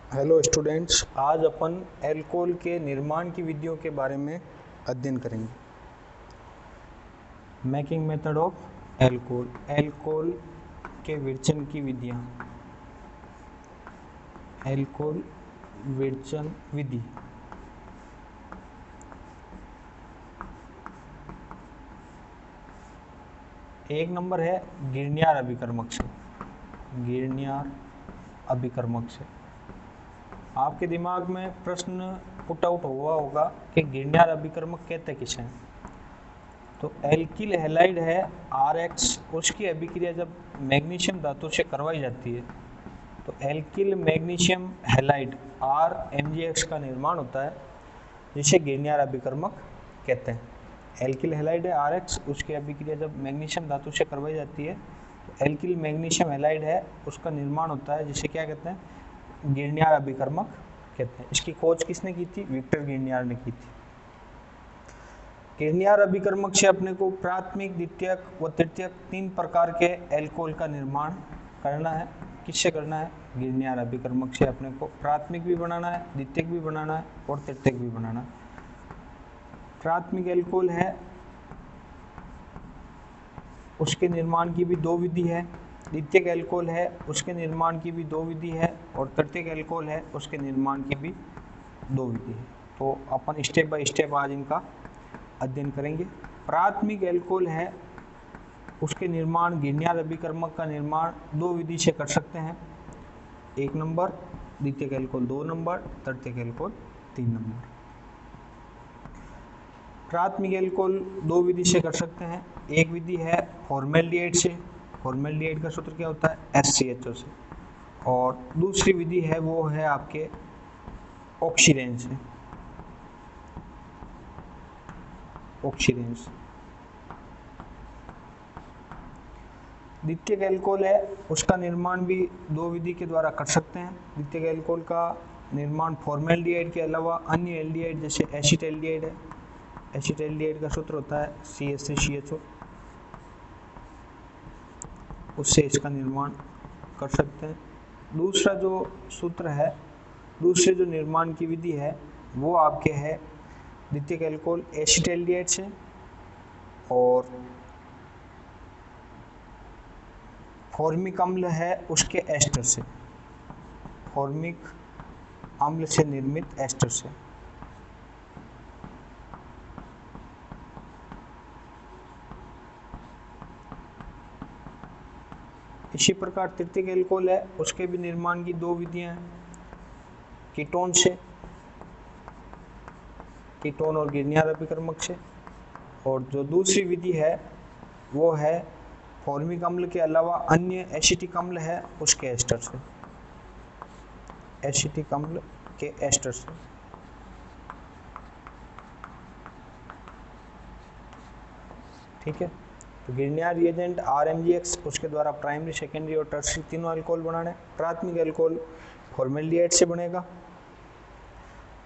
Hello students, आज अपन alcohol के निर्माण की विधियों के बारे में अध्ययन करेंगे। Making method of alcohol, alcohol के विरचन की विधियाँ। एल्कोहल विरचन विधि। एक नंबर है गिरनियार अभिकर्मक से। गिरनियार अभिकर्मक से आपके दिमाग में प्रश्न पुट आउट हुआ होगा कि गिरनियार अभिकर्मक कहते किसे हैं। तो एल्किल हैलाइड है RX, उसकी अभिक्रिया जब मैग्नीशियम धातु से करवाई जाती है तो एल्किल मैग्नीशियम हैलाइड RMgX का निर्माण होता है, जिसे गिरनियार अभिकर्मक कहते हैं। एल्किल हैलाइड है RX, उसकी अभिक्रिया जब मैग्नीशियम धातु से करवाई जाती है तो एल्किल मैग्नीशियम हैलाइड है, उसका निर्माण होता है, जिसे क्या कहते हैं, गिरनियार अभिकर्मक कहते हैं। इसकी खोज किसने की थी? विक्टर गिरनियार ने की थी। गिरनियार अभिकर्मक से अपने को प्राथमिक, द्वितीयक व तृतीयक 3 प्रकार के एल्कोहल का निर्माण करना है। किससे करना है? गिरनियार अभिकर्मक से अपने को प्राथमिक भी बनाना है, द्वितीयक भी बनाना है और तृतीयक भी बनाना है। प्राथमिक एल्कोहल है, उसके निर्माण की भी 2 विधि है। द्वितीयक एल्कोहल है, उसके निर्माण की भी 2 विधि है और तृतीयक एल्कोहल है, उसके निर्माण की भी 2 विधि है। तो अपन स्टेप बाय स्टेप आज इनका अध्ययन करेंगे। प्राथमिक एल्कोहल है, उसके निर्माण गिरनियार अभिकर्मक का निर्माण 2 विधि से कर सकते हैं। 1 नंबर द्वितीयक एल्कोहल, 2 नंबर तृतीयक एल्कोहल, 3 नंबर। प्राथमिक एल्कोहल 2 विधि से कर सकते हैं। एक विधि है फॉर्मेल्डिहाइड से। फॉर्मेल्डिहाइड का सूत्र क्या होता है? SCHO से। और दूसरी विधि है वो है आपके ऑक्सीडेंस से। ऑक्सीडेंस। द्वितीयक एल्कोहल है, उसका निर्माण भी 2 विधि के द्वारा कर सकते हैं। द्वितीयक एल्कोहल का निर्माण फॉर्मेल्डिहाइड के अलावा अन्य एल्डिहाइड जैसे एसिटाल्डिहाइड है। एसिटाल्डिहाइड का सूत्र होता है CH3CHO, उससे इसका निर्माण कर सकते हैं। दूसरा जो सूत्र है, दूसरे जो निर्माण की विधि है वो आपके है द्वितीयक एल्कोहल एसिटाल्डिहाइड से और फॉर्मिक अम्ल है उसके एस्टर से। फॉर्मिक अम्ल से निर्मित एस्टर से। इसी प्रकार तृतीयक एल्कोहल है, उसके भी निर्माण की 2 विधियां हैं। कीटोन से, कीटोन और गिरनियार अभिकर्मक से। और जो दूसरी विधि है वो है फॉर्मिक अम्ल के अलावा अन्य एसिटिक अम्ल है उसके एस्टर से। एसिटिक अम्ल के एस्टर से। ठीक है। तो गिरनियार रिएजेंट RMgX, उसके द्वारा प्राइमरी, सेकेंडरी और टर्शियरी तीनों अल्कोहल बनाने। प्राथमिक अल्कोहल फॉर्मेल्डिहाइड से बनेगा।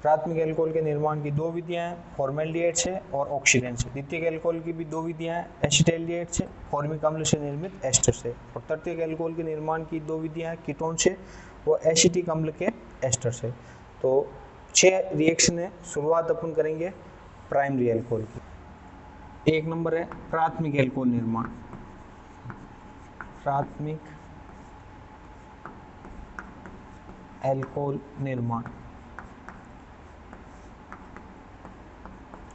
प्राथमिक अल्कोहल के निर्माण की 2 विधियां हैं, फॉर्मेल्डिहाइड से और ऑक्सीडेंस से। द्वितीयक अल्कोहल की भी 2 विधियां हैं, एसिटाल्डिहाइड से, फॉर्मिक अम्ल से निर्मित एस्टर से। और तृतीयक अल्कोहल के निर्माण की 2 विधियां हैं, कीटोन से और एसिटिक अम्ल के एस्टर से। तो 6 रिएक्शन है। शुरुआत अपन करेंगे प्राइमरी अल्कोहल की। 1 नंबर है प्राथमिक एल्कोहल निर्माण। प्राथमिक एल्कोहल निर्माण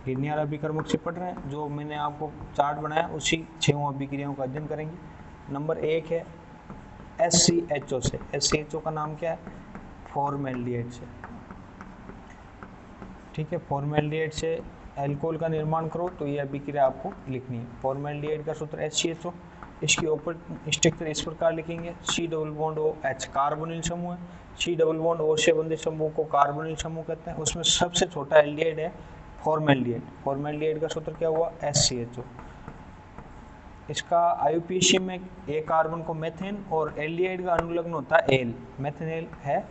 गिरनियार अभिकर्मक से पढ़ रहे हैं। जो मैंने आपको चार्ट बनाया उसी 6 अभिक्रियाओं का अध्ययन करेंगे। नंबर 1 है SCHO से। SCHO का नाम क्या है? फॉर्मेल्डिहाइड से। ठीक है। फॉर्मेल्डिहाइड से एल्कोहल का निर्माण करो तो ये अभिक्रिया आपको लिखनी है। फॉर्मेल्डिहाइड का सूत्र SCHO। इसकी ओपर स्ट्रक्चर इस प्रकार लिखेंगे: C+H कार्बोनिल समूह है। C+O से बंधे समूह को कार्बोनिल समूह कहते हैं। उसमें सबसे छोटा एल्डिहाइड है फॉर्मेल्डिहाइड। फॉर्मेल्डिहाइड का सूत्र क्या हुआ? SCHO। इसका IUPAC में एक कार्बन को मेथेन और एल्डिहाइड का अनुलग्न होता है एल, मेथेनेल है।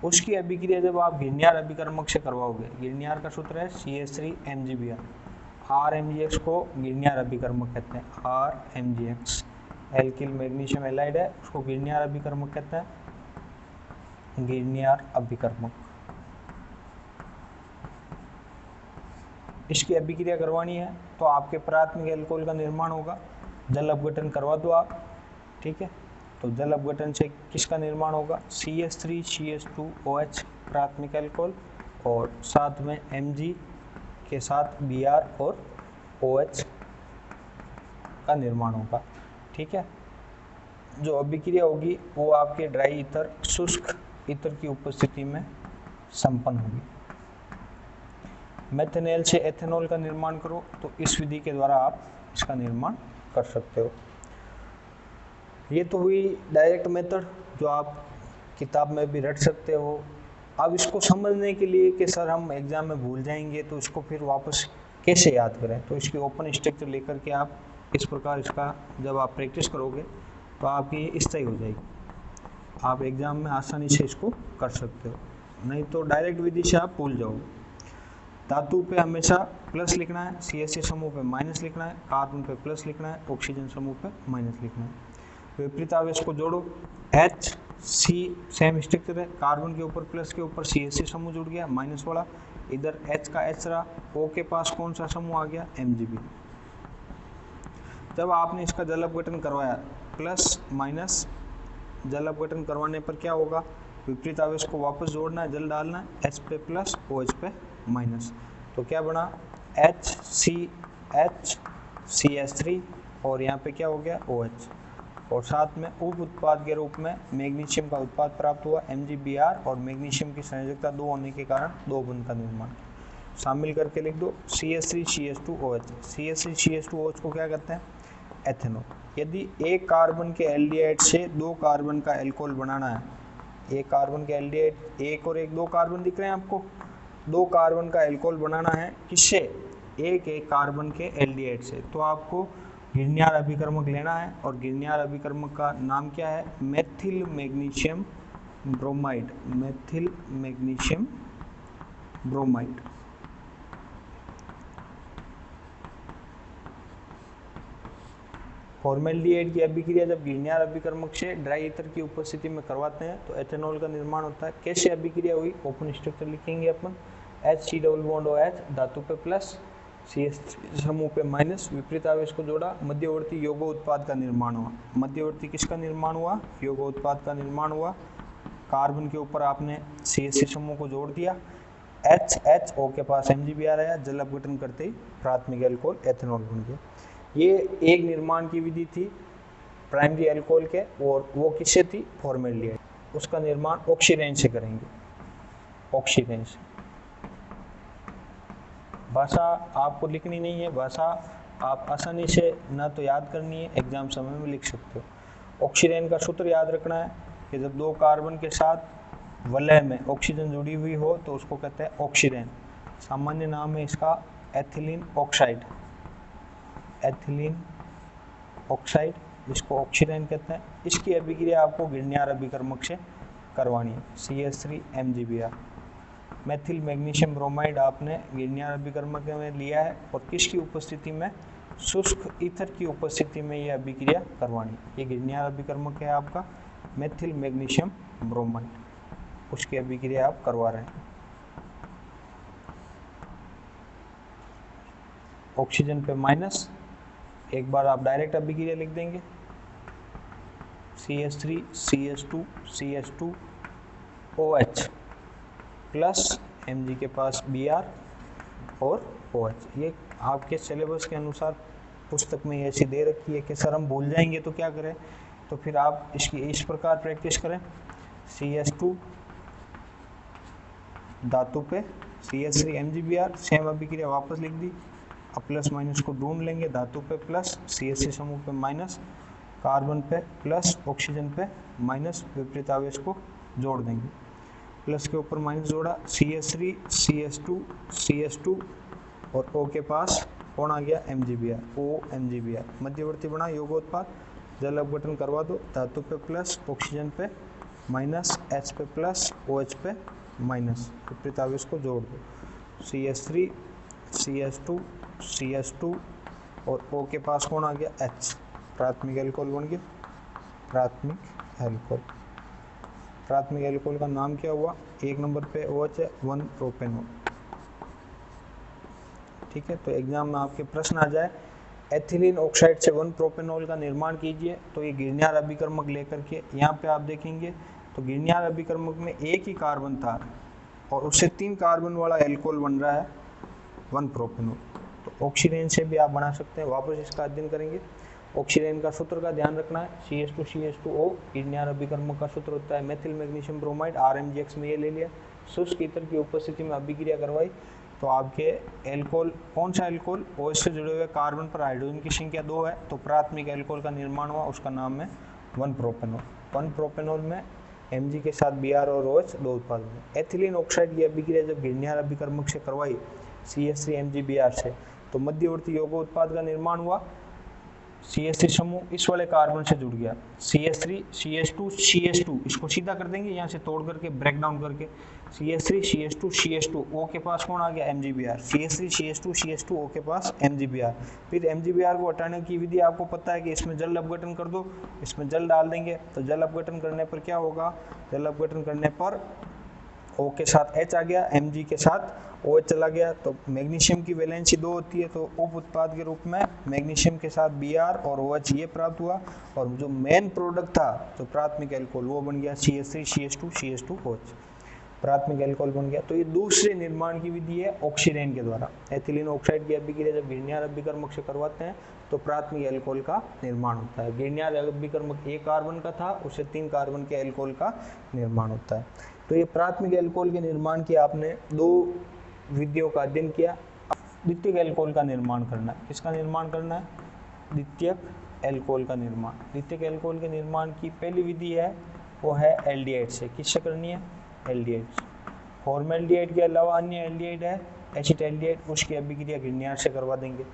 उसकी अभिक्रिया जब आप गिरनियार अभिकर्मक से करवाओगे, गिरनियार का सूत्र है CH3MgBr। RMgX को गिरनियार अभिकर्मक कहते हैं। RMgX एल्किल मैग्नीशियम हैलाइड है, उसको गिरनियार अभिकर्मक कहते हैं। गिरनियार अभिकर्मक। इसकी अभिक्रिया करवानी है तो आपके प्राथमिक एल्कोहल का निर्माण होगा। जल अपघटन करवा दो आप, ठीक है। तो जल अपघटन से किसका निर्माण होगा? CH3CH2OH प्राथमिक एल्कोहल, और साथ में Mg के साथ Br और OH का निर्माण होगा, ठीक है। जो अभिक्रिया होगी वो आपके ड्राई ईथर, शुष्क ईथर की उपस्थिति में संपन्न होगी। मेथेनॉल से एथेनॉल का निर्माण करो तो इस विधि के द्वारा आप इसका निर्माण कर सकते हो। ये तो हुई डायरेक्ट मेथड जो आप किताब में भी रट सकते हो। अब इसको समझने के लिए कि सर हम एग्जाम में भूल जाएंगे तो इसको फिर वापस कैसे याद करें, तो इसकी ओपन स्ट्रक्चर लेकर के आप इस प्रकार इसका जब आप प्रैक्टिस करोगे तो आपकी इस तरह हो जाएगी, आप एग्जाम में आसानी से इसको कर सकते हो। नहीं तो डायरेक्ट विधि से आप भूल जाओगे। धातु पे हमेशा प्लस लिखना है, CH समूह पे माइनस लिखना है, कार्बन पे प्लस लिखना है, ऑक्सीजन समूह पे माइनस लिखना है। विपरीत आवेश को जोड़ो, HC सेम स्ट्रक्चर है, कार्बन के ऊपर प्लस के ऊपर CH समूह जुड़ गया माइनस वाला, इधर H का H रहा, O के पास कौन सा समूह आ गया? MgB। जब आपने इसका जल अपघटन करवाया, प्लस माइनस जल अपघटन करवाने पर क्या होगा? विपरीत आवेश को वापस जोड़ना है, जल डालना है, H पे प्लस OH पे माइनस, तो क्या बना? HCH और यहाँ पे क्या हो गया? OH, और साथ में उप उत्पाद के रूप में मैग्नीशियम का उत्पाद प्राप्त हुआ MgBr, और मैग्नीशियम की संयोजकता 2 होने के कारण 2 बंध का निर्माण। शामिल करके लिख दो CH3CH2OH। CH3CH2OH को क्या कहते हैं? एथेनॉल। यदि एक कार्बन के एल्डिहाइड से 2 कार्बन का एल्कोहल बनाना है, एक कार्बन के एल्डिहाइड, एक और एक 2 कार्बन दिख रहे हैं आपको, 2 कार्बन का एल्कोहल बनाना है किससे? एक कार्बन के एल्डिहाइड से, तो आपको गिरनियार अभिकर्मक लेना है, और गिरनियार अभिकर्मक का नाम क्या है? Methyl magnesium bromide. Methyl magnesium bromide. Formaldehyde की अभिक्रिया जब गिरनियार अभिकर्मक से ड्राई ईथर की उपस्थिति में करवाते हैं तो एथेनॉल का निर्माण होता है। कैसे अभिक्रिया हुई? ओपन स्ट्रक्चर लिखेंगे अपन, HC डबल बॉन्ड OH, धातु पे प्लस, CH समूह पे माइनस, विपरीत आवेश को जोड़ा, मध्यवर्ती यौगोत्पाद का निर्माण हुआ। मध्यवर्ती किसका निर्माण हुआ? यौगोत्पाद का निर्माण हुआ। कार्बन के ऊपर आपने CH समूह को जोड़ दिया, HO के पास MgBr आया, जल अपघटन करते ही प्राथमिक एल्कोहल एथेनॉल बन गया। ये एक निर्माण की विधि थी प्राइमरी एल्कोहल के, और वो किससे थी? फॉर्मेल्डिहाइड। उसका निर्माण ऑक्सीरेन से करेंगे, ऑक्सीरेन से। भाषा आपको लिखनी नहीं है, भाषा आप आसानी से ना तो याद करनी है, एग्जाम समय में लिख सकते हो। ऑक्सीरेन का सूत्र याद रखना है कि जब 2 कार्बन के साथ वलय में ऑक्सीजन जुड़ी हुई हो तो उसको कहते हैं ऑक्सीरेन। सामान्य नाम है इसका एथिलीन ऑक्साइड, एथिलीन ऑक्साइड, इसको ऑक्सीरेन कहते हैं। इसकी अभिक्रिया आपको गिरनियार अभिकर्मक से करवानी है, CH3MgBr। मेथिल मैग्नीशियम ब्रोमाइड आपने गिरनियार अभिकर्मक में लिया है, और किसकी उपस्थिति में? शुष्क ईथर की उपस्थिति में यह अभिक्रिया करवानी। ये गिरनियार अभिकर्मक है आपका मेथिल मैग्नीशियम ब्रोमाइड, उसकी अभिक्रिया आप करवा रहे हैं। ऑक्सीजन पे माइनस, एक बार आप डायरेक्ट अभिक्रिया लिख देंगे, CH3CH2CH2OH प्लस Mg के पास Br और OH। ये आपके सिलेबस के अनुसार पुस्तक में ऐसी दे रखी है कि सर हम भूल जाएंगे तो क्या करें, तो फिर आप इसकी इस प्रकार प्रैक्टिस करें। CH2 धातु पे CH3MgBr, सेम अभिक्रिया वापस लिख दी। अब प्लस माइनस को ढूंढ लेंगे, धातु पे प्लस, CH समूह पे माइनस, कार्बन पे प्लस, ऑक्सीजन पे माइनस, विपरीत आवेश को जोड़ देंगे, प्लस के ऊपर माइनस जोड़ा, CH3 CH2 और O के पास कौन आ गया? MgBr, OMgBr। मध्यवर्ती बना यौगोत्पाद, जल अपघटन करवा दो, धातु पे प्लस, ऑक्सीजन पे माइनस, H पे प्लस, OH पे माइनस, विपरीत आवेश को जोड़ दो, CH3 CH2 और O के पास कौन आ गया? H। प्राथमिक एल्कोहल बन गया, प्राथमिक एल्कोहल। प्राथमिक एल्कोहल का नाम क्या हुआ? 1 नंबर पे OH है 1 प्रोपेनॉल। ठीक है, तो एग्जाम में आपके प्रश्न आ जाए एथिलीन ऑक्साइड से 1 प्रोपेनॉल का निर्माण कीजिए, तो ये गिरनियार अभिकर्मक लेकर के यहाँ पे आप देखेंगे तो गिरनियार अभिकर्मक में एक ही कार्बन था और उससे 3 कार्बन वाला एल्कोहल बन रहा है 1 प्रोपेनॉल। तो ऑक्सीडेन से भी आप बना सकते हैं, वापस इसका अध्ययन करेंगे। ऑक्सीडेन का सूत्र का ध्यान रखना है CH2CH2O। गिरनियार अभिकर्मक का सूत्र होता है मेथिल मैग्नीशियम ब्रोमाइड, RMGX में ये ले लिया। शुष्क ईथर की उपस्थिति में अभिक्रिया करवाई तो आपके एल्कोहल, कौन सा एल्कोहल? OH से जुड़े हुए कार्बन पर हाइड्रोजन की संख्या 2 है, तो प्राथमिक एल्कोहल का निर्माण हुआ, उसका नाम है 1 प्रोपेनॉल। 1 प्रोपेनॉल में Mg के साथ Br और OH 2 उत्पाद बने। एथिलीन ऑक्साइड की अभिक्रिया जब गिरनियार अभिकर्मक से करवाई CH3MgBr से, तो मध्यवर्ती यौगिक उत्पाद का निर्माण हुआ। CH3 समूह इस वाले कार्बन से जुड़ गया, CH3 CH2 CH2, इसको सीधा कर देंगे यहाँ से तोड़ करके, ब्रेक डाउन करके। CH3 CH2 CH2 O के पास कौन आ गया? MgBr। CH3 CH2 CH2 O के पास MgBr। फिर MgBr को हटाने की विधि आपको पता है कि इसमें जल अपघटन कर दो, इसमें जल डाल देंगे, तो जल अपघटन करने पर क्या होगा? जल अपघटन करने पर O के साथ H आ गया, Mg के साथ OH चला गया, तो मैग्नीशियम की वैलेंसी 2 होती है, तो उप उत्पाद के रूप में मैग्नीशियम के साथ Br और OH ये प्राप्त हुआ, और जो मेन प्रोडक्ट था जो प्राथमिक एल्कोहल वो बन गया CH3 CH2 CH2 OH, प्राथमिक एल्कोहल बन गया। तो ये दूसरे निर्माण की विधि है ऑक्सीडेन के द्वारा। एथिलीन ऑक्साइड की अभिक्रिया जब गिरनियार अभिकर्मक से करवाते हैं तो प्राथमिक एल्कोहल का निर्माण होता है। गिरनियार अभिकर्मक 1 कार्बन का था, उससे 3 कार्बन के एल्कोहल का निर्माण होता है। तो ये प्राथमिक एल्कोहल के निर्माण की आपने 2 विधियों का अध्ययन किया। द्वितीयक एल्कोहल का निर्माण करना है। किसका निर्माण करना है? द्वितीयक एल्कोहल का निर्माण। द्वितीयक एल्कोहल के निर्माण की पहली विधि है वो है एल्डिहाइड से। किससे करनी है? एल्डिहाइड से। फॉर्मल्डिहाइड के अलावा अन्य एल्डिहाइड है एसिटाल्डिहाइड, उसकी अभिक्रिया गिरनियार से करवा देंगे।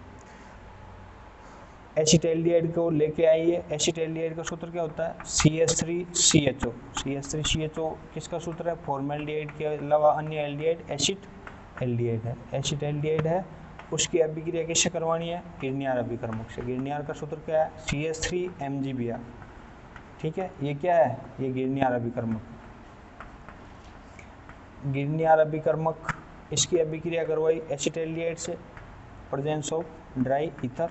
एसिटाल्डिहाइड को लेके आइए। एसिटाल्डिहाइड का सूत्र क्या होता है? CH3CHO। CH3CHO किसका सूत्र है? फॉर्मल्डिहाइड के अलावा अन्य एल्डिहाइड एसिटाल्डिहाइड है। एसिटाल्डिहाइड है, उसकी अभिक्रिया किससे करवानी है? गिरनियार अभिकर्मक से। गिरनियार का सूत्र क्या है? CH3MgBr। ठीक है, ये क्या है? ये गिरनियार अभिकर्मक। गिरनियार अभिकर्मक, इसकी अभिक्रिया करवाई एसिटाल्डिहाइड से, प्रेजेंस ऑफ ड्राई ईथर,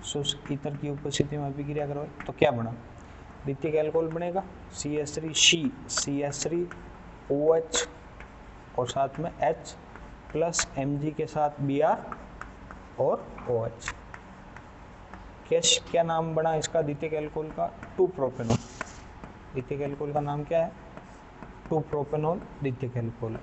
शुष्क ईथर की उपस्थिति में अभिक्रिया करवाई, तो क्या बना? द्वितीयक एल्कोहल बनेगा CH3C CH3OH और साथ में H प्लस Mg के साथ Br और OH। क्या नाम बना इसका द्वितीयक एल्कोहल का? 2 प्रोपेनॉल। द्वितीयक एल्कोहल का नाम क्या है? 2 प्रोपेनॉल द्वितीयक एल्कोहल है।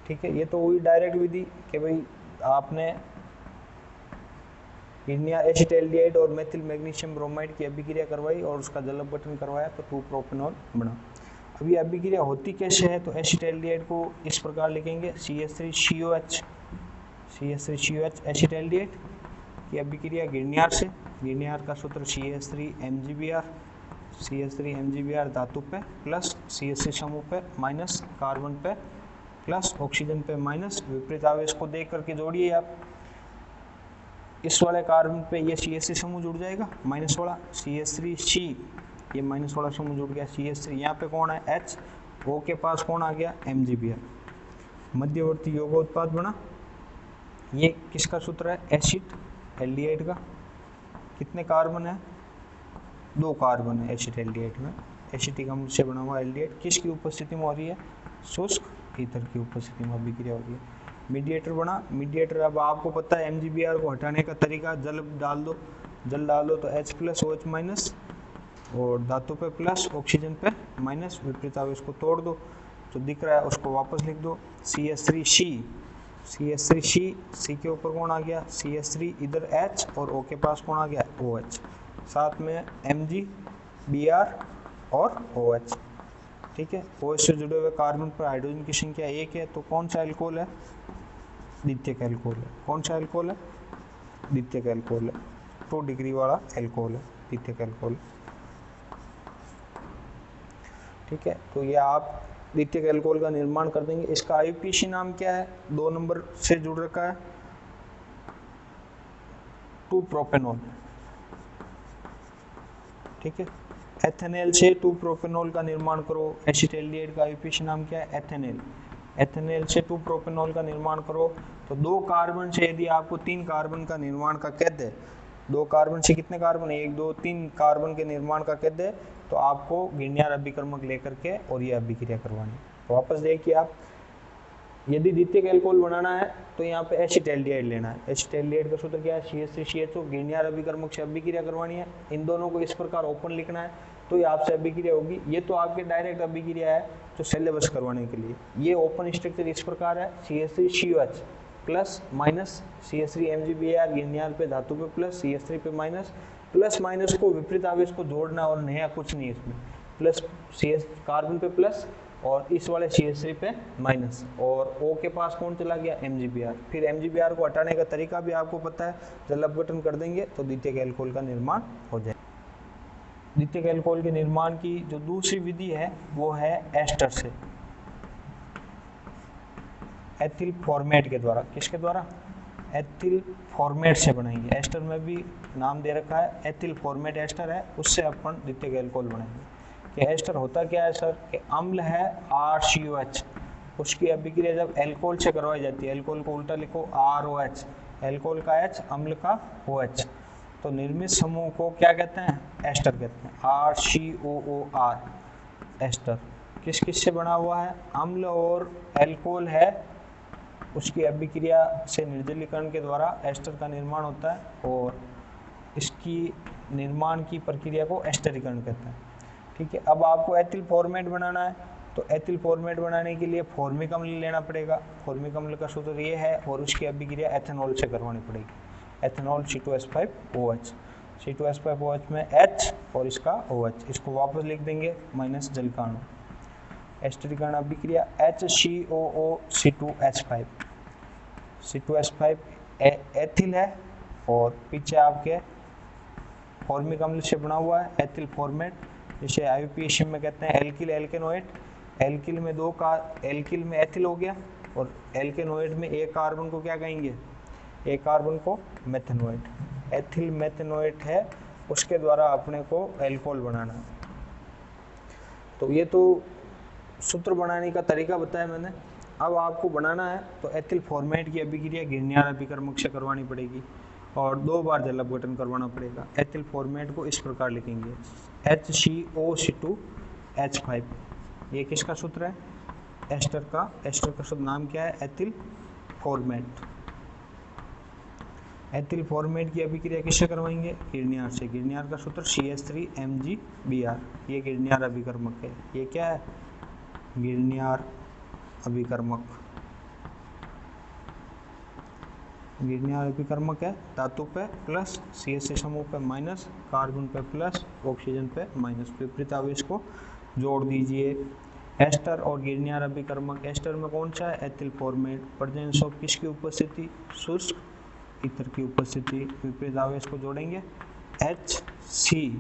ठीक है, ये तो हुई डायरेक्ट विधि कि भाई आपने गिरनियार एसिटाल्डिहाइड और मेथिल मैग्नीशियम ब्रोमाइड की अभिक्रिया करवाई और उसका जल अपघटन करवाया तो 2 प्रोपेनॉल बना। अभी अभिक्रिया होती कैसे है? तो एसिटाल्डिहाइड को इस प्रकार लिखेंगे CH3COH एसिटाल्डिहाइड की अभिक्रिया गिरनियार से। गिरनियार का सूत्र CH3MgBr धातु पे प्लस CH3 समूह पे माइनस कार्बन पे प्लस ऑक्सीजन पे माइनस, विपरीत आवेश को देख करके जोड़िए आप। इस वाले कार्बन पे ये CH3 समूह जुड़ जाएगा माइनस वाला, CH3C, ये माइनस वाला समूह जुड़ गया CH3। यहाँ पे कौन है? H। O के पास कौन आ गया? MgBr। मध्यवर्ती यौगिकोत्पाद बना। ये किसका सूत्र है? एसिड एल्डिहाइड का। कितने कार्बन है? 2 कार्बन है एसिटाल्डिहाइड में। एसिटिक अम्ल से बना हुआ एल्डिहाइड किसकी उपस्थिति में हो रही है? शुष्क ईथर की उपस्थिति में अभिक्रिया हो रही है। मीडिएटर बना। मीडिएटर, अब आपको पता है MgBr को हटाने का तरीका, जल डाल दो तो H प्लस OH माइनस और धातु पे प्लस ऑक्सीजन पे माइनस, विपरीत आवेश को तोड़ दो, जो दिख रहा है उसको वापस लिख दो CH3C के ऊपर कौन आ गया? CH3, इधर H और O के पास कौन आ गया? OH, साथ में MgBr और OH। ठीक है, OH से जुड़े हुए कार्बन पर हाइड्रोजन की संख्या 1 है, तो कौन सा एल्कोहल है? द्वितीयक एल्कोहल है। कौन सा एल्कोहल है? द्वितीयक एल्कोहल है। 2 डिग्री वाला एल्कोहल है, द्वितीयक एल्कोहल। ठीक है, तो ये आप द्वितीयक एल्कोहल का निर्माण कर देंगे। इसका IUPAC नाम क्या है? 2 नंबर से जुड़ रखा है 2 प्रोपेनॉल। ठीक है। एथेनॉल से 2 प्रोपेनॉल का निर्माण करो। एसिटाल्डिहाइड का आईयूपीएसी नाम क्या है? एथेनॉल। एथेनॉल से 2 प्रोपेनॉल का निर्माण करो तो 2 कार्बन से यदि आपको 3 कार्बन का निर्माण का कह दे, 2 कार्बन से कितने कार्बन? 1 2 3 कार्बन के निर्माण का कह दे तो आपको गिरनियर अभिकर्मक लेकर के और ये अभिक्रिया करवानी। तो वापस देखिए आप, यदि द्वितीयक एल्कोहल बनाना है तो यहाँ पे एसिटाल्डिहाइड लेना है। एसिटाल्डिहाइड का सूत्र क्या है? CH3CHO। गिरनियर अभिकर्मक से अभिक्रिया करवानी है। इन दोनों को इस प्रकार ओपन लिखना है तो ये आपसे अभिक्रिया होगी। ये तो आपके डायरेक्ट अभिक्रिया है तो सिलेबस करवाने के लिए। ये ओपन स्ट्रक्चर इस प्रकार है, CH3COH प्लस माइनस CH3MgBr गिरनियर पे धातु पे प्लस CH3 पे माइनस, प्लस माइनस को विपरीत आवेश को जोड़ना और नया कुछ नहीं इसमें, प्लस CH कार्बन पे प्लस और इस वाले CH3 पे माइनस, और O के पास कौन चला गया? MgBr। फिर MgBr को हटाने का तरीका भी आपको पता है, जल अपघटन कर देंगे तो द्वितीयक एल्कोहल का निर्माण हो जाए। द्वितीयक एल्कोहल के निर्माण की जो दूसरी विधि है वो है एस्टर से, एथिल फॉर्मेट के द्वारा। किसके द्वारा? एथिल फॉर्मेट से बनाएंगे। एस्टर में भी नाम दे रखा है, एथिल फॉर्मेट एस्टर है, उससे अपन द्वितीयक एल्कोहल बनाएंगे। कि एस्टर होता क्या है सर? कि अम्ल है RCOH, उसकी अभिक्रिया जब एल्कोहल से करवाई जाती है, एल्कोहल को उल्टा लिखो ROH, एल्कोहल का H, अम्ल का OH, तो निर्मित समूह को क्या कहते हैं? एस्टर कहते हैं। RCOOR ester. किस किस से बना हुआ है? अम्ल और एल्कोहल है, उसकी अभिक्रिया से निर्जलीकरण के द्वारा एस्टर का निर्माण होता है और इसकी निर्माण की प्रक्रिया को एस्टरीकरण कहते हैं। ठीक है। अब आपको एथिल फॉर्मेट बनाना है तो एथिल फॉर्मेट बनाने के लिए फॉर्मिक अम्ल लेना पड़ेगा। फॉर्मिक अम्ल का सूत्र ये है और उसकी अभिक्रिया एथेनॉल से करवानी पड़ेगी। एथेनॉल C2H5OH, C2H5OH में H और इसका OH, इसको वापस लिख देंगे माइनस जल का अणु। एस्टरीकरण अभिक्रिया HCOO C2H5, C2H5 एथिल है और पीछे आपके फॉर्मिक अम्ल से बना हुआ है एथिल फॉर्मेट, जिसे आईयूपीएसी में कहते हैं एल्किल एल्केनोएट। एल्किल में 2 का एल्किल में एथिल हो गया और एल्केनोएट में एक कार्बन को क्या कहेंगे? एक कार्बन को मेथेनोएट। एथिल मेथेनोएट है, उसके द्वारा अपने को एल्कोहल बनाना है। तो ये तो सूत्र बनाने का तरीका बताया मैंने। अब आपको बनाना है तो एथिल फॉर्मेट की अभिक्रिया गिरनियर अभिकर्मक से करवानी पड़ेगी और 2 बार जल अपघटन करवाना पड़ेगा। एथिल फॉर्मेट को इस प्रकार लिखेंगे HCOC2H5। ये किसका सूत्र है? एस्टर का। एस्टर का शुद्ध नाम क्या है? Ethyl format. एथिल फॉर्मेट की अभिक्रिया किससे करवाएंगे? गिरनियर से। गिरनियर का सूत्र CH3MgBr। ये गिरनियर अभिकर्मक है। ये क्या है? गिरनियर अभिकर्मक। गिरनियर अभिकर्मक है, धातु पे प्लस, CH समूह पे माइनस, कार्बन पे प्लस, ऑक्सीजन पे माइनस, विपरीत आवेश को जोड़ दीजिए। एस्टर और गिरनियर अभिकर्मक। एस्टर में कौन सा है? Ethyl format. प्रेजेंस ऑफ किसकी उपस्थिति? शुष्क ईथर की उपस्थिति। विपरीत आवेश को जोड़ेंगे HC,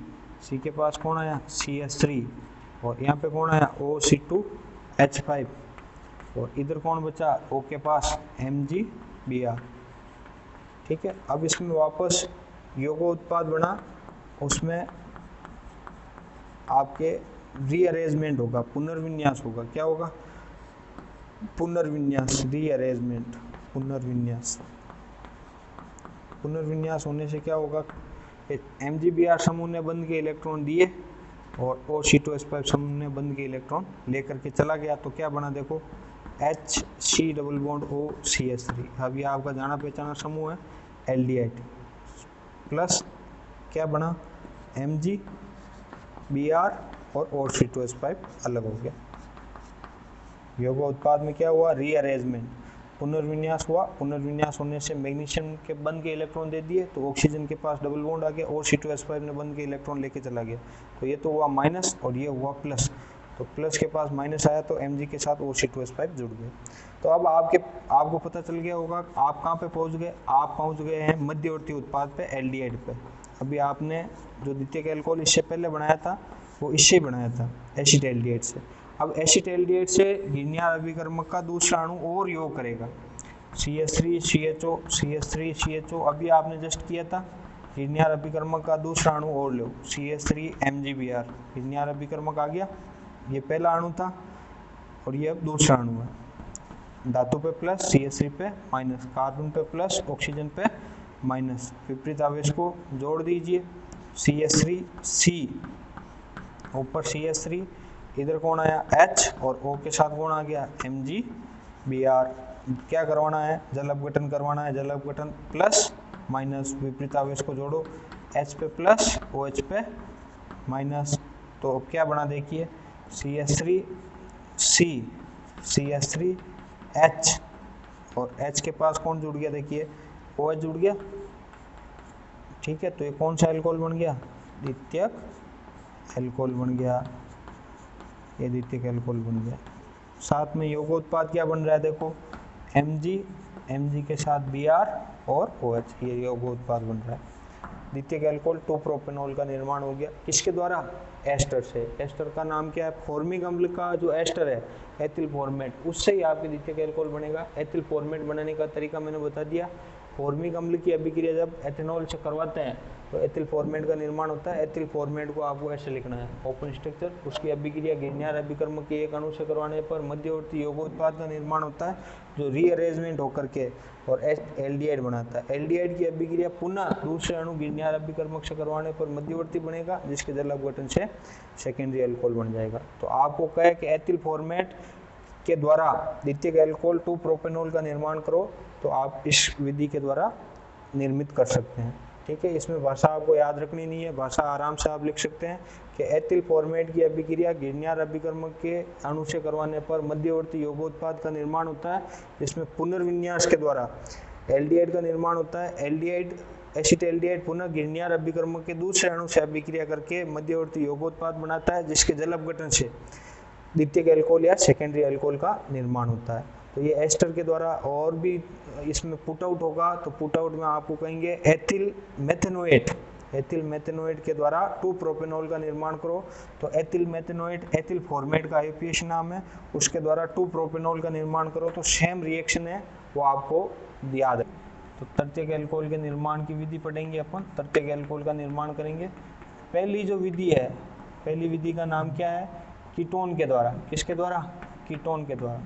C के पास कौन आया? CH3 और यहाँ पे कौन आया? OC2H5 और इधर कौन बचा? O के पास MgBr। ठीक है। अब इसमें वापस यौगिक उत्पाद बना, उसमें आपके रीअरेंजमेंट होगा, पुनर्विन्यास होगा। क्या होगा? पुनर्विन्यास, रीअरेंजमेंट, पुनर्विन्यास। पुनर्विन्यास होने से क्या होगा? MgBr समूह ने बंध के इलेक्ट्रॉन दिए और OC2H5 समूह ने बंध के इलेक्ट्रॉन लेकर के चला गया, तो क्या बना? देखो HC डबल बॉन्ड OCH3। अब ये आपका जाना पहचाना समूह है एल्डिहाइड, प्लस क्या बना? MgBr और OC2H5 अलग हो गया। यौगिक उत्पाद में क्या हुआ? रीअरेंजमेंट, पुनर्विन्यास हुआ। पुनर्विन्यास होने से मैग्नीशियम के बंध के इलेक्ट्रॉन दे दिए तो ऑक्सीजन के पास डबल बॉन्ड आ गया, OC2H5 ने बंध के इलेक्ट्रॉन लेके चला गया, तो ये तो हुआ माइनस और ये हुआ प्लस। तो प्लस के पास माइनस आया तो Mg के साथ OC2H5 जुड़ गए। तो अब आपको पता चल गया होगा आप कहाँ पे पहुँच गए? आप पहुँच गए हैं मध्यवर्ती उत्पाद पे, एल्डिहाइड पे। अभी आपने जो द्वितीयक एल्कोहल इससे पहले बनाया था वो इससे ही बनाया था, एसिटाल्डिहाइड से। अब एसिटाल्डिहाइड से गिरनियर अभिकर्मक का दूसरा अणु और योग करेगा, CH3CHO, CH3CHO। अभी आपने जस्ट किया था गिरनियार अभिकर्मक का दूसरा अणु और लो, CH3 MgBr। गिरनियार अभिकर्मक आ गया, ये पहला अणु था और ये अब दूसरा अणु है। धातु पे प्लस, CH3 पे माइनस, कार्बन पे प्लस, ऑक्सीजन पे माइनस, विपरीत आवेश को जोड़ दीजिए। CH3C, ऊपर CH3, इधर कौन आया H, और O के साथ कौन आ गया MgBr। क्या करवाना है, जल अपघटन करवाना है। जल अपघटन प्लस माइनस, विपरीत आवेश को जोड़ो, H पे प्लस, OH पे माइनस, तो क्या बना देखिए CH3C, CH3H, और H के पास कौन जुड़ गया देखिए OH जुड़ गया। ठीक है, तो ये कौन सा एल्कोहल बन गया, द्वितीयक एल्कोहल बन गया, ये द्वितीयक एल्कोहल बन गया। साथ में यौगोत्पाद क्या बन रहा है देखो, Mg के साथ Br और OH, ये यौगोत्पाद बन रहा है। द्वितीयक एल्कोहल 2 प्रोपेनॉल का निर्माण हो गया, किसके द्वारा, एस्टर से। एस्टर का नाम क्या है, फॉर्मिक अम्ल का जो एस्टर है एथिल फॉर्मेट, उससे ही आपके द्वितीयक एल्कोहल बनेगा। एथिल फॉर्मेट बनाने का तरीका मैंने बता दिया। फॉर्मिक अम्ल की अभिक्रिया जब एथेनॉल से करवाते हैं तो एथिल फॉर्मेट का निर्माण होता है। एथिल फॉर्मेट को आपको ऐसे लिखना है, ओपन स्ट्रक्चर, उसकी अभिक्रिया गिरनियार अभिकर्मक के एक अणु से करवाने पर मध्यवर्ती यौगोत्पाद का निर्माण होता है, जो रीअरेंजमेंट होकर के और एल्डिहाइड बनाता है। एल्डिहाइड की अभिक्रिया पुनः दूसरे अणु गिरनियार अभिकर्मक से करवाने पर मध्यवर्ती बनेगा, जिसके जल अपघटन से सेकेंडरी अल्कोहल बन जाएगा। तो आपको कहे कि एथिल फॉर्मेट के द्वारा द्वितीयक एल्कोहल 2 प्रोपेनॉल का निर्माण करो, तो आप इस विधि के द्वारा निर्मित कर सकते हैं। ठीक है, इसमें भाषा आपको याद रखनी नहीं है, भाषा आराम से आप लिख सकते हैं कि एथिल फॉर्मेट की अभिक्रिया गिरनियार अभिकर्मक के अणु से करवाने पर मध्यवर्ती यौगोत्पाद का निर्माण होता है, जिसमें पुनर्विन्यास के द्वारा एल्डिहाइड का निर्माण होता है। एल्डिहाइड, एसिटाल्डिहाइड पुनः गिरनियार अभिकर्मक के दूसरे अणु से अभिक्रिया करके मध्यवर्ती यौगोत्पाद बनाता है, जिसके जल अपघटन से द्वितीयक एल्कोहल या सेकेंडरी अल्कोहल का निर्माण होता है। तो ये एस्टर के द्वारा, और भी इसमें पुट आउट होगा, तो पुट आउट में आपको कहेंगे एथिल मेथेनोएट। एथिल मेथेनोएट के द्वारा 2 प्रोपेनॉल का निर्माण करो, तो एथिल मेथेनोएट एथिल फॉर्मेट का आईयूपीएच नाम है, उसके द्वारा 2 प्रोपेनॉल का निर्माण करो, तो सेम रिएक्शन है वो आपको याद है। तो तृतीयक एल्कोहल के निर्माण की विधि पढ़ेंगे अपन। तृतीयक एल्कोहल का निर्माण करेंगे। पहली जो विधि है, पहली विधि का नाम क्या है, कीटोन के द्वारा। किसके द्वारा, कीटोन के द्वारा।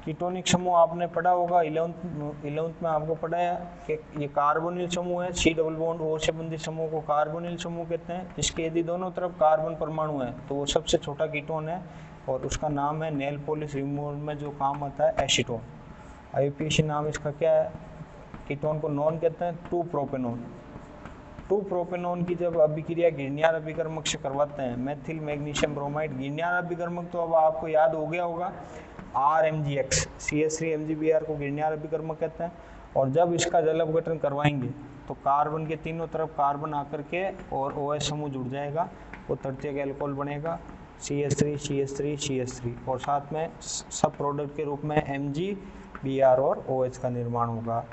कीटोनिक समूह आपने पढ़ा होगा 11th में आपको पढ़ाया कि ये कार्बोनिल समूह है। C डबल बॉन्ड O से बंधित समूह को कार्बोनिल समूह कहते हैं, जिसके यदि दोनों तरफ कार्बन परमाणु है तो वो सबसे छोटा कीटोन है, और उसका नाम है नेल पॉलिश रिमूवल में जो काम आता है एसीटोन। आईयूपीएसी नाम इसका क्या है, कीटोन को नॉन कहते हैं 2 प्रोपेनॉन। 2 प्रोपेनॉन की जब अभिक्रिया गिरनियार अभिकर्मक से करवाते हैं, मेथिल मैग्नीशियम ब्रोमाइड। गिरनियार अभिकर्मक तो अब आपको याद हो गया होगा, RMgX, CH3 MgBr को गिरनियार अभिकर्मक कहते हैं। और जब इसका जल अपघटन करवाएंगे तो कार्बन के तीनों तरफ कार्बन आकर के और OH समूह जुड़ जाएगा, वो तृतीयक एल्कोहल बनेगा, CH3 CH3 CH3, और साथ में सब प्रोडक्ट के रूप में MgBr और OH का निर्माण होगा।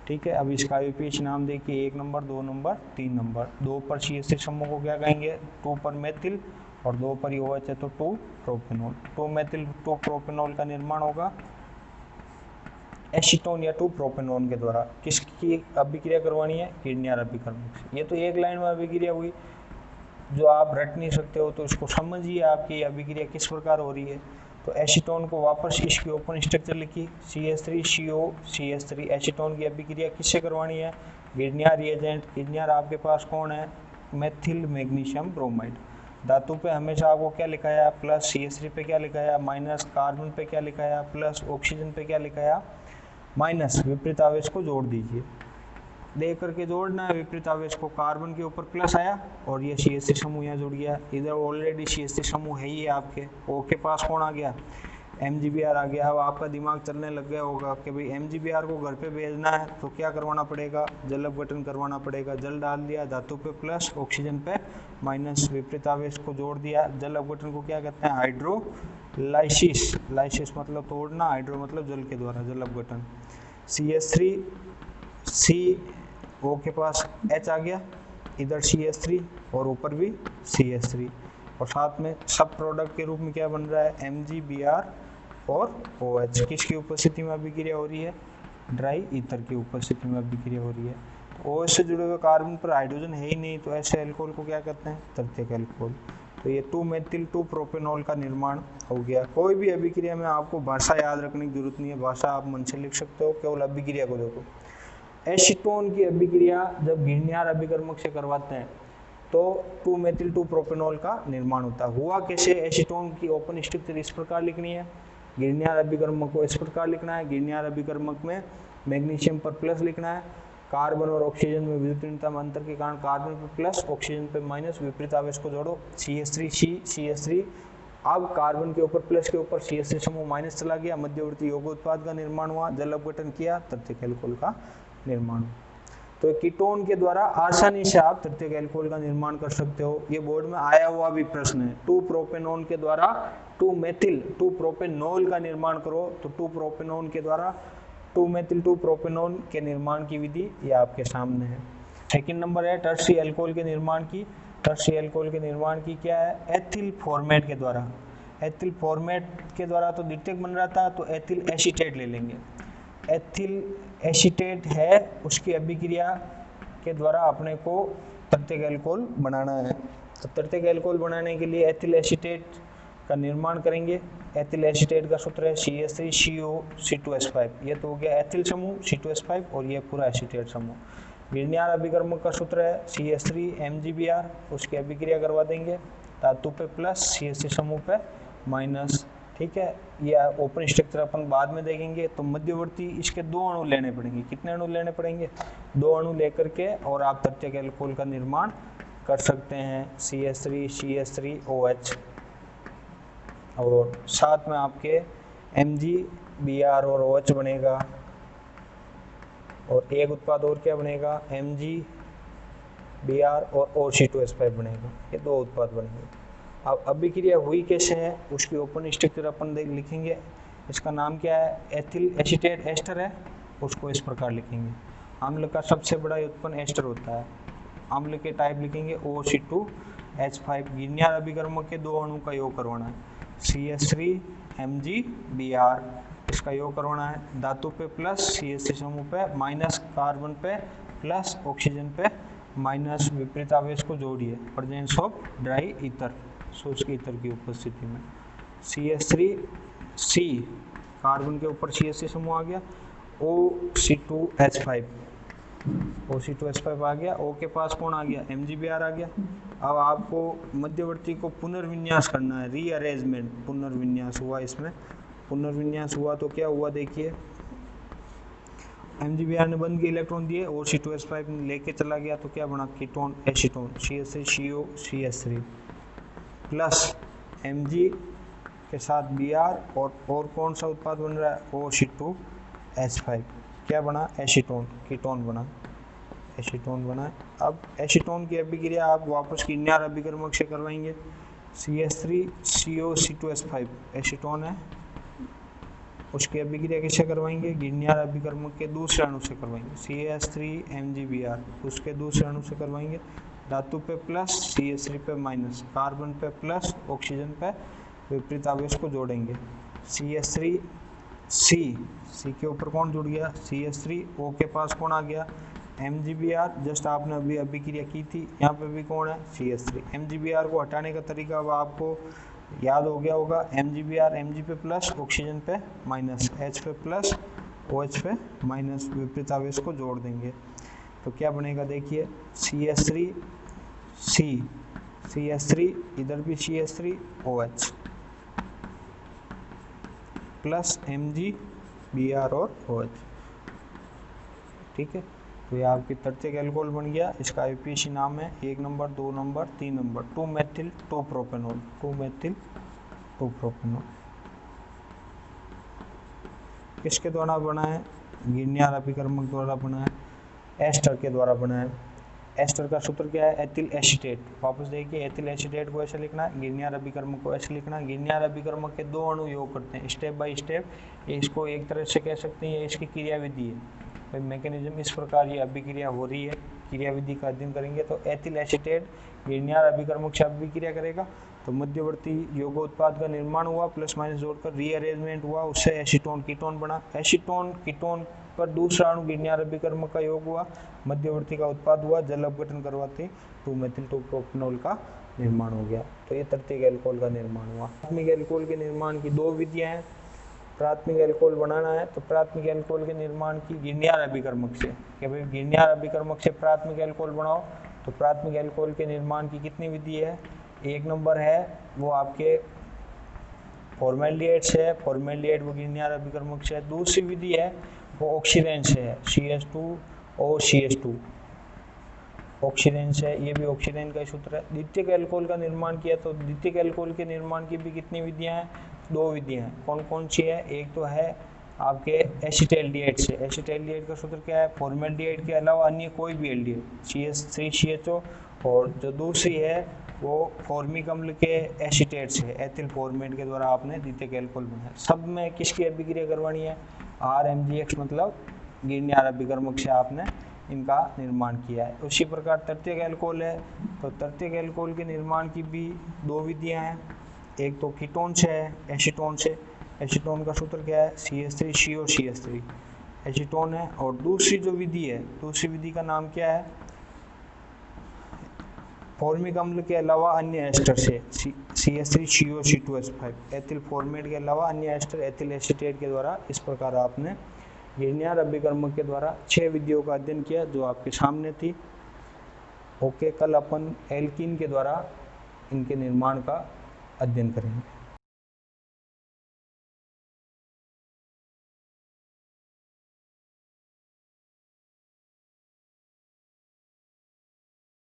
ठीक है, अब इसका आईयूपीएच नाम देखिए, 1 नंबर, 2 नंबर, 3 नंबर। 2 पर CH3 समूह को क्या कहेंगे, 2 पर मेथिल, और 2 पर OH है तो 2 प्रोपेनॉल। 2 मेथिल 2 प्रोपेनॉल का निर्माण होगा एसीटोन या 2 प्रोपेनॉन के द्वारा। किसकी अभिक्रिया करवानी है, गिरनियार अभिकर्मक से। ये तो एक लाइन में अभिक्रिया हुई, जो आप रट नहीं सकते हो, तो इसको समझिए आपकी अभिक्रिया किस प्रकार हो रही है। तो एसीटोन को वापस इसकी ओपन स्ट्रक्चर लिखी, CH3CO CH3। एसीटोन की अभिक्रिया किससे करवानी है, गिरनियार रिएजेंट। गिरनियार आपके पास कौन है, मेथिल मैग्नीशियम ब्रोमाइड। धातु पे हमेशा आपको क्या लिखाया, प्लस, CH3 पे क्या लिखाया, माइनस, कार्बन पे क्या लिखाया, प्लस, ऑक्सीजन पे क्या लिखाया, माइनस। विपरीत आवेश को जोड़ दीजिए, देख करके जोड़ना है विपरीत आवेश को। कार्बन के ऊपर प्लस आया और ये CH3 समूह यहाँ जुड़ गया। इधर ऑलरेडी CH3 समूह है ही आपके। O के पास कौन आ गया, MgBr आ गया। अब आपका दिमाग चलने लग गया होगा कि भाई MgBr को घर पे भेजना है तो क्या करवाना पड़ेगा, जल अपघटन करवाना पड़ेगा। जल डाल दिया, धातु पे प्लस, ऑक्सीजन पे माइनस, विपरीत आवेश को जोड़ दिया। जल अपघटन को क्या कहते हैं, हाइड्रोलाइसिस। लाइसिस मतलब तोड़ना, हाइड्रो मतलब जल के द्वारा, जल अपघटन। CH3O के पास H आ गया, इधर CH3 और ऊपर भी CH3, और साथ में सब प्रोडक्ट के रूप में क्या बन रहा है, MgBr और OH। किसकी उपस्थिति में अभिक्रिया हो रही है, ड्राई ईथर की उपस्थिति में अभिक्रिया हो रही है। OH से जुड़े हुए कार्बन पर हाइड्रोजन है ही नहीं, तो ऐसे अल्कोहल को क्या कहते हैं? तृतीयक अल्कोहल। तो ये 2-मेथिल 2-प्रोपेनॉल का निर्माण हो गया। कोई भी अभिक्रिया में आपको भाषा याद रखने की जरूरत नहीं है, भाषा आप मन से लिख सकते हो, केवल अभिक्रिया को देखो। एसीटोन की अभिक्रिया जब घिरनियार अभिकर्मक से करवाते हैं तो 2-मेथिल 2-प्रोपेनॉल का निर्माण होता है। हुआ कैसे? एसीटोन की ओपन स्ट्रक्चर इस प्रकार लिखनी है, घिरनियार अभिकर्मक को इस प्रकार लिखना है। घिरनियार अभिकर्मक में मैग्नीशियम पर प्लस लिखना है, कार्बन और ऑक्सीजन में विद्युतीनता में अंतर के कारण कार्बन पर प्लस, ऑक्सीजन पर माइनस, विपरीत आवेश को जोड़ो, CH3 अब कार्बन के ऊपर प्लस के ऊपर CH3 समूह माइनस चला गया, मध्यवर्ती यौगिक उत्पाद का निर्माण हुआ, जल अपघटन किया, तृतीयक अल्कोहल का निर्माण। तो कीटोन के द्वारा आसानी से आप तृतीयक अल्कोहल का निर्माण कर सकते हो। ये बोर्ड में आया हुआ भी प्रश्न है। 2-प्रोपेनॉन के द्वारा 2-मेथिल 2-प्रोपेनॉल का निर्माण करो, तो 2-प्रोपेनॉन के द्वारा 2-मेथिल 2-प्रोपेनॉन के निर्माण की विधि ये आपके सामने है। सेकंड नंबर है टर्शरी अल्कोहल के निर्माण की। टर्शरी अल्कोहल के निर्माण की क्या है? एथिल फॉर्मेट के द्वारा। एथिल फॉर्मेट के द्वारा तो द्वितीयक बन रहा था, तो एथिल एसीटेट ले लेंगे। एथिल एसीटेट है, उसकी अभिक्रिया के द्वारा अपने को तृतीयक अल्कोहल बनाना है। तो तृतीयक अल्कोहल बनाने के लिए एथिल एसीटेट का निर्माण करेंगे। एथिल एसीटेट का सूत्र है CH3CO C2H5। ये तो हो गया एथिल समूह C2H5 और ये पूरा एसीटेट समूह। घिरनियार अभिकर्मक का सूत्र है CH3MgBr, उसकी अभिक्रिया करवा देंगे, धातु पे प्लस CH3 समूह पे माइनस। ठीक है, ये ओपन स्ट्रक्चर अपन बाद में देखेंगे। तो मध्यवर्ती इसके 2 अणु लेने पड़ेंगे। कितने अणु लेने पड़ेंगे? 2 अणु लेकर के और आप तृतीयक अल्कोहल का निर्माण कर सकते हैं। CH3CH3OH और साथ में आपके MgBr और OH बनेगा, और एक उत्पाद और क्या बनेगा? MgBr और OC2H5 बनेगा। ये 2 उत्पाद बनेंगे। अब अभिक्रिया हुई कैसे है उसकी ओपन स्ट्रक्चर अपन लिखेंगे। इसका नाम क्या है? एथिल एसीटेट एस्टर है, उसको इस प्रकार लिखेंगे। अम्ल का सबसे बड़ा उत्पन्न एस्टर होता है। अम्ल के टाइप लिखेंगे OC2H5। घिरनियार अभिकर्मक के 2 अणु का योग करवाना है, CH3MgBr, इसका योग करवाना है। धातु पे प्लस, CH3 समूह पे माइनस, कार्बन पे प्लस, ऑक्सीजन पे माइनस, विपरीत आवेश को जोड़िए, प्रेजेंस ऑफ ड्राई ईथर, शुष्क ईथर की उपस्थिति में। CH3C, कार्बन के ऊपर CH3 समूह आ गया, OC2H5 आ गया। O के पास कौन आ गया? MgBr आ गया। अब आपको मध्यवर्ती को पुनर्विन्यास करना है, रीअरेंजमेंट, पुनर्विन्यास हुआ। इसमें पुनर्विन्यास हुआ तो क्या हुआ देखिए, MgBr ने बंद के इलेक्ट्रॉन दिए, OC2H5 लेके चला गया, तो क्या बना? Ketone acetone, CH3COCH3 plus Mg के साथ Br और कौन सा उत्पाद बन रहा है? OC2H5। क्या बना? एसीटोन, कीटोन बना, एसीटोन बना। अब एसीटोन की अभिक्रिया आप वापस घिरनियार अभिकर्मक से करवाएंगे। CH3COC2H5 एसीटोन है, उसकी अभिक्रिया किससे करवाएंगे? घिरनियार अभिकर्मक के दूसरे अणु से करवाएंगे, CH3MgBr, उसके दूसरे अणु से करवाएंगे। धातु पे प्लस, CH3 पे माइनस, कार्बन पे प्लस, ऑक्सीजन पे विपरीत आवेश को जोड़ेंगे। CH3C के ऊपर कौन जुड़ गया? CH3। O के पास कौन आ गया? MgBr, जस्ट आपने अभी अभिक्रिया की थी। यहाँ पे भी कौन है? CH3। MgBr को हटाने का तरीका अब आपको याद हो गया होगा। MgBr, Mg पे प्लस, ऑक्सीजन पे माइनस, H पे प्लस, OH पे माइनस, विपरीत आवेश को जोड़ देंगे। तो क्या बनेगा देखिए, CH3 इधर भी CH3OH प्लस MgBr और OH। ठीक है, तो ये आपकी तृतीयक अल्कोहल बन गया। इसका IUPAC नाम है 1 नंबर, 2 नंबर, 3 नंबर, 2-मेथिल 2-प्रोपेनॉल, 2-मेथिल 2-प्रोपेनॉल। किसके द्वारा बना है? घिरनियार अभिकर्मक द्वारा बना है, एस्टर के द्वारा बना है। एस्टर का सूत्र क्या है? Ethyl acetate. वापस देखिए, एथिल एसीटेट को ऐसे लिखना है, घिरनियार अभिकर्मक को ऐसे लिखना है। घिरनियार अभिकर्मक के 2 अणु योग करते हैं स्टेप बाय स्टेप। इसको एक तरह से कह सकते हैं, इसकी क्रियाविधि है, मैकेनिज्म इस प्रकार ये अभिक्रिया हो रही है। क्रियाविधि का अध्ययन करेंगे तो एथिल एसीटेट घिरनियार अभिकर्मक से अभिक्रिया करेगा, तो मध्यवर्ती यौगोत्पाद का निर्माण हुआ, प्लस माइनस जोड़कर रीअरेंजमेंट हुआ, उससे एसीटोन कीटोन बना। एसीटोन कीटोन पर दूसरा अणु गिरनियार अभिकर्मक का योग हुआ, मध्यवर्ती का उत्पाद हुआ, जल अपघटन करवाते 2-मेथिल-2-प्रोपेनॉल का निर्माण हो गया। तो ये तृतीयक एल्कोहल का निर्माण हुआ। प्राथमिक एल्कोहल के निर्माण की दो विधियां हैं। प्राथमिक एल्कोहल बनाना है तो प्राथमिक एल्कोहल के निर्माण की गिरनियार अभिकर्मक से, कि भाई गिरनियार अभिकर्मक से प्राथमिक एल्कोहल बनाओ, तो प्राथमिक एल्कोहल के निर्माण की कितनी विधि है? एक नंबर है वो आपके फॉर्मेल्डिहाइड से है, फॉर्मेल्डिहाइड वो गिरनियार अभिकर्मक से है। दूसरी विधि है वो ऑक्सीडेंट से है, CH2OCH2 ऑक्सीडेंट से, ये भी ऑक्सीडेंट का सूत्र है। द्वितीयक एल्कोहल का निर्माण किया तो द्वितीयक एल्कोहल के निर्माण की भी कितनी विधियां हैं? दो विधियां हैं। कौन कौन सी है? एक तो है आपके एसिटाल्डिहाइड से, एसिटाल्डिहाइड का सूत्र क्या है? फॉर्मेल्डिहाइड के अलावा अन्य कोई भी एल्डिहाइड, CH3CHO, और जो दूसरी है वो फॉर्मिक अम्ल के एसीटेट से, एथिल फॉर्मेट के द्वारा आपने द्वितीयक एल्कोहल बनाया। सब में किसकी अभिक्रिया करवानी है? RMgX मतलब गिरनियार अभिकर्मक से आपने इनका निर्माण किया है। उसी प्रकार तृतीयक एल्कोहल है तो तृतीयक एल्कोहल के निर्माण की भी दो विधियां हैं। एक तो कीटोन से है, एसीटोन से, एसीटोन का सूत्र क्या है? CH3COCH3 एसीटोन है। और दूसरी जो विधि है, दूसरी विधि का नाम क्या है? फॉर्मिक अम्ल के अलावा अन्य एस्टर से, CH3COC2H5 एथिल फॉर्मेट के अलावा अन्य एस्टर एथिल एसीटेट के द्वारा। इस प्रकार आपने गिरनियार अभिकर्मक के द्वारा 6 विधियों का अध्ययन किया जो आपके सामने थी। ओके, कल अपन एल्कीन के द्वारा इनके निर्माण का अध्ययन करेंगे।